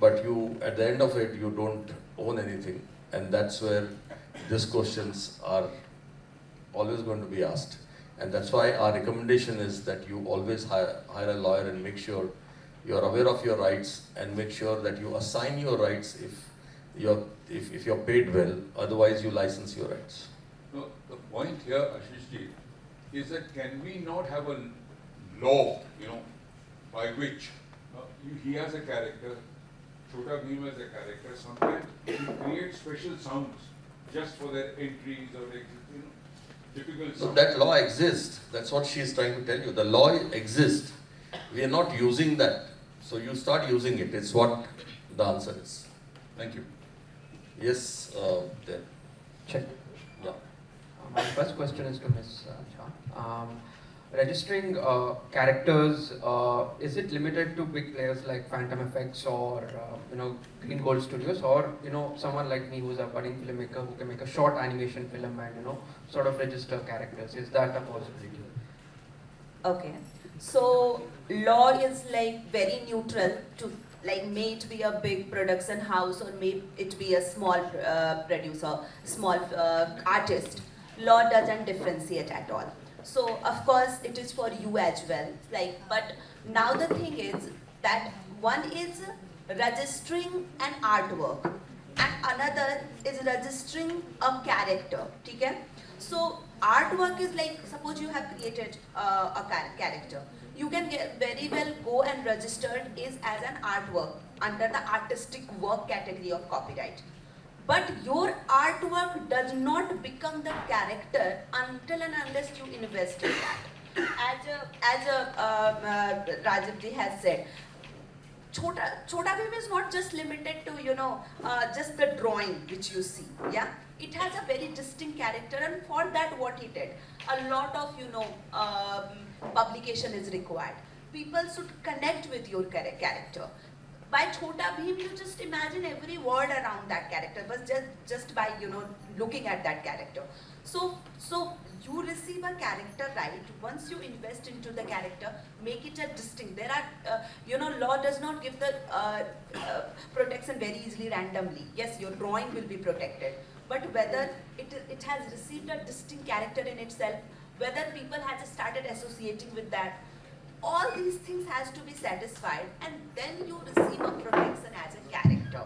B: but you, at the end of it, you don't own anything. And that's where these questions are always going to be asked. And that's why our recommendation is that you always hire a lawyer and make sure you are aware of your rights, and make sure that you assign your rights if you're paid well. Otherwise, you license your rights.
M: No, the point here, Ashishji, is that can we not have a law, by which he has a character, Chota Bheem has a character, sometimes he creates special sounds just for their entries or exits, typical sounds.
B: So that law exists. That's what she is trying to tell you. The law exists. We are not using that. So you start using it. It's what the answer is. Thank you. Yes, there.
N: Check.
B: Yeah.
N: My first question is to Ms. Jha. Registering characters, is it limited to big players like Phantom Effects or Green Gold Studios, or someone like me who's a budding filmmaker who can make a short animation film and sort of register characters? Is that a possibility?
C: Okay, so law is like very neutral to, like, may it be a big production house or may it be a small producer, small artist. Law doesn't differentiate at all. So of course it is for you as well. Like, but now the thing is that one is registering an artwork and another is registering a character. Okay? So artwork is like, suppose you have created a character. You can very well go and register it as an artwork under the artistic work category of copyright. But your artwork does not become the character until and unless you invest in that. As Rajivji has said, Chota Bheem is not just limited to just the drawing which you see. Yeah, it has a very distinct character, and for that what he did, a lot of publication is required. People should connect with your character. By Chota Bheem, you just imagine every word around that character, but just by looking at that character. So you receive a character right once you invest into the character, make it a distinct. There are law does not give the protection very easily randomly. Yes, your drawing will be protected, but whether it has received a distinct character in itself, whether people have started associating with that. All these things has to be satisfied, and then you receive a protection as a character.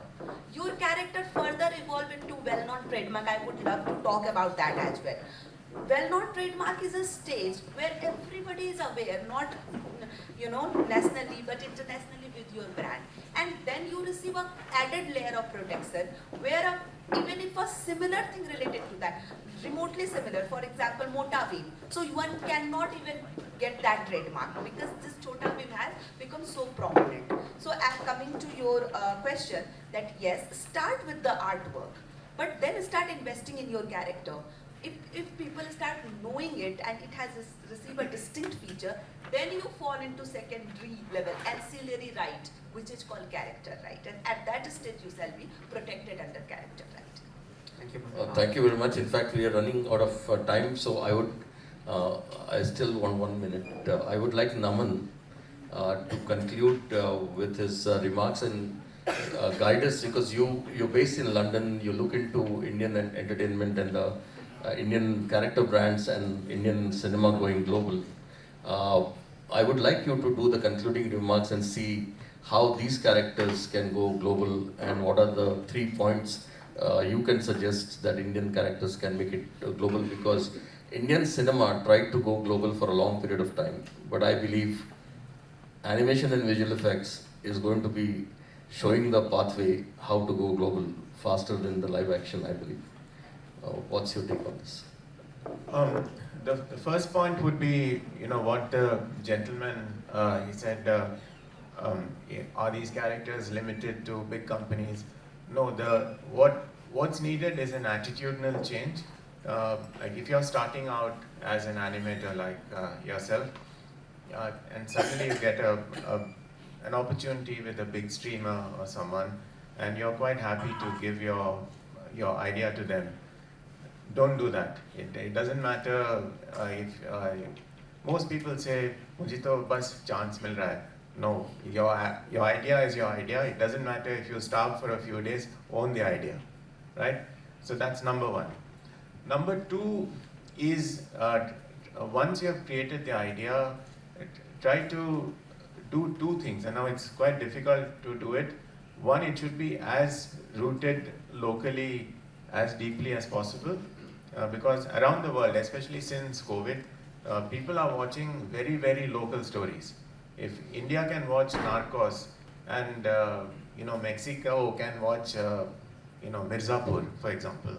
C: Your character further evolve into well-known trademark. I would love to talk about that as well. Well-known trademark is a stage where everybody is aware, not nationally but internationally with your brand, and then you receive a added layer of protection where even if a similar thing related to that, remotely similar, for example, Mota Bheem, so one cannot even get that trademark because this Chota Bheem has become so prominent. So coming to your question, that yes, start with the artwork, but then start investing in your character. If people start knowing it and it has received a distinct feature, then you fall into secondary level, ancillary right, which is called character right. And at that stage, you shall be protected under character right.
N: Thank you.
B: Thank you very much. In fact, we are running out of time, so I still want 1 minute. I would like Naman to conclude with his remarks and guide us, because you're based in London, you look into Indian entertainment and Indian character brands and Indian cinema going global. I would like you to do the concluding remarks and see how these characters can go global, and what are the 3 points you can suggest that Indian characters can make it global, because Indian cinema tried to go global for a long period of time, but I believe animation and visual effects is going to be showing the pathway how to go global faster than the live action, I believe. What's your take on this?
E: The first point would be, what the gentleman, he said, are these characters limited to big companies? No, what's needed is an attitudinal change. Like if you're starting out as an animator like yourself, and suddenly you get an opportunity with a big streamer or someone, and you're quite happy to give your idea to them. Don't do that. It doesn't matter if most people say, "Mujhe to bas chance mil raha hai." No, your idea is your idea. It doesn't matter if you starve for a few days. Own the idea, right? So that's number one. Number two is once you have created the idea, try to do two things. And now it's quite difficult to do it. One, it should be as rooted locally as deeply as possible, because around the world, especially since COVID, people are watching very, very local stories. If India can watch Narcos and Mexico can watch Mirzapur, for example,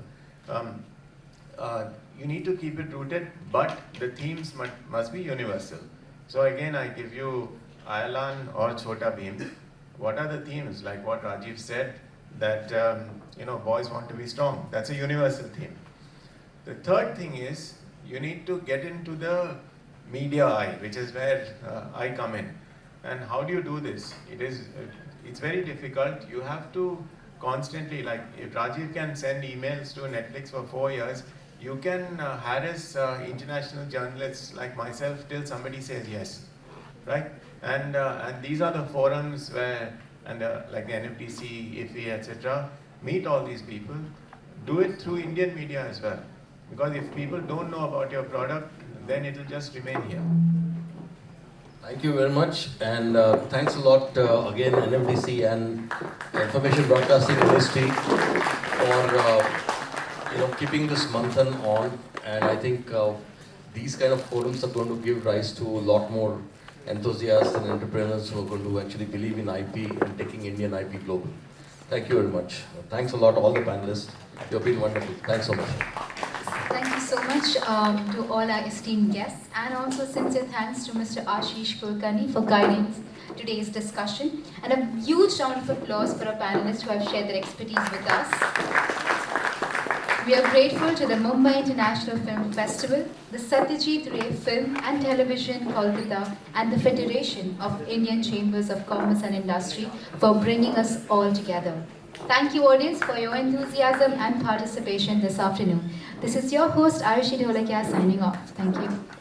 E: you need to keep it rooted, but the themes must be universal. So again, I give you Ayalan or Chota Bheem. What are the themes? Like what Rajiv said, that boys want to be strong. That's a universal theme. The third thing is you need to get into the media eye, which is where I come in. And how do you do this? It's very difficult. You have to constantly, like if Rajiv can send emails to Netflix for 4 years, you can harass international journalists like myself till somebody says yes, right? And these are the forums where, like the NFDC, IFI, etc., meet all these people. Do it through Indian media as well. Because if people don't know about your product, then it will just remain here.
O: Thank you very much, and thanks a lot again NFDC and Information Broadcasting Ministry for keeping this manthan on. And I think these kind of forums are going to give rise to a lot more enthusiasts and entrepreneurs who are going to actually believe in IP and taking Indian IP global. Thank you very much. Thanks a lot, all the panelists. You've been wonderful. Thanks so much.
A: Thank you so much to all our esteemed guests, and also sincere thanks to Mr. Ashish Kulkarni for guiding today's discussion, and a huge round of applause for our panelists who have shared their expertise with us. We are grateful to the Mumbai International Film Festival, the Satyajit Ray Film and Television Kolkata, and the Federation of Indian Chambers of Commerce and Industry for bringing us all together. Thank you, audience, for your enthusiasm and participation this afternoon. This is your host, Ayushi Dholakia, signing off. Thank you.